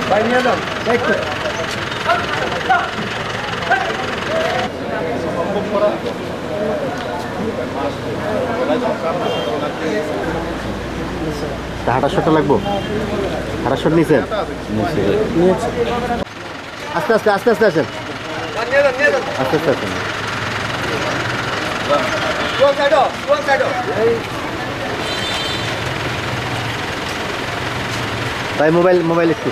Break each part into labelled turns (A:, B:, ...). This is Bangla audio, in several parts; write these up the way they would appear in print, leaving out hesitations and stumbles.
A: ভাই নিয়ে যান একটু
B: হাঁটার শটটা লাগবো, হাঁটার শট নিয়েছেন? আস্তে আস্তে আস্তে আস্তে আসেন, আস্তে আস্তে আসেন। ভাই মোবাইল মোবাইল একটু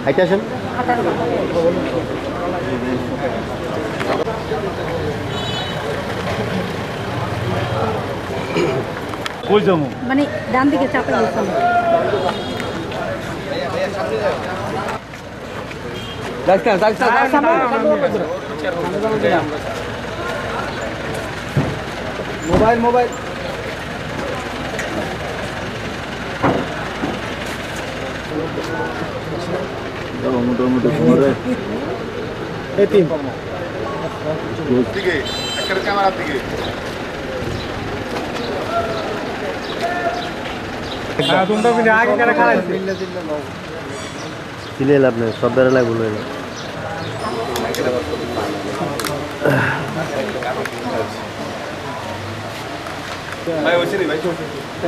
B: হাইটে আসেন।
A: কই যাবো
C: মানে ডান দিকে চাপে গেছিলাম।
A: মোবাইল মোবাইল এই তিন
D: দিকে একটা ক্যামেরার দিকে
A: আগে কেন খারাপ
B: চিনে লাভ নেই, সব বেড়ালায় ভুল হয়ে গেল।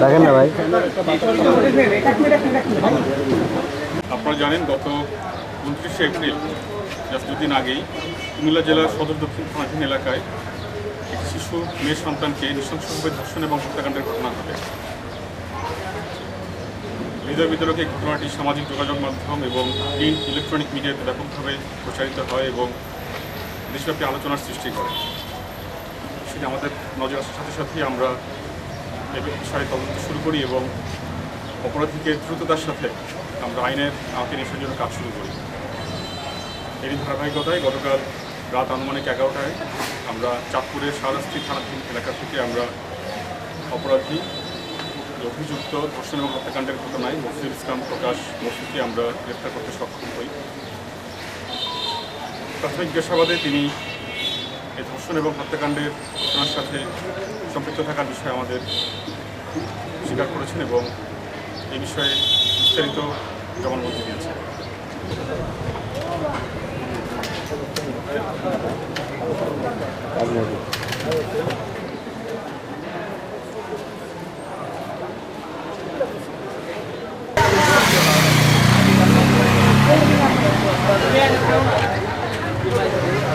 B: দেখেন না ভাই,
E: আপনারা জানেন গত 29শে এপ্রিল জাস্ট দুদিন আগেই কুমিল্লা জেলার সদর দক্ষিণ থানাধীন এলাকায় একটি শিশু মেয়ে সন্তানকে নৃশংসভাবে ধর্ষণ এবং হত্যাকাণ্ডের ঘটনা ঘটে। হৃদয় বিতরক এই ঘটনাটি সামাজিক যোগাযোগ মাধ্যম এবং প্রিন্ট ইলেকট্রনিক মিডিয়াতে ব্যাপকভাবে প্রচারিত হয় এবং দেশব্যাপী আলোচনার সৃষ্টি করে। সেটি আমাদের নজর আসার সাথে সাথেই আমরা এ বিষয়ে তদন্ত শুরু করি এবং অপরাধীকে দ্রুততার সাথে আমরা আইনের আওতায় নিয়ে আসার জন্য কাজ শুরু করি। এরই ধারাবাহিকতায় গতকাল রাত আনুমানিক 11টায় আমরা চাঁদপুরের শাহরাস্তি থানাধীন এলাকা থেকে আমরা অপরাধী অভিযুক্ত ধর্ষণ এবং হত্যাকাণ্ডের ঘটনায় মফিজুল ইসলাম প্রকাশ মফিকে আমরা গ্রেপ্তার করতে সক্ষম হই। প্রাথমিক জিজ্ঞাসাবাদে তিনি এই ধর্ষণ এবং হত্যাকাণ্ডের ঘটনার সাথে সম্পৃক্ত থাকার বিষয়ে আমাদের স্বীকার করেছেন এবং এই বিষয়ে বিস্তারিত জবানবন্দি দিয়েছেন।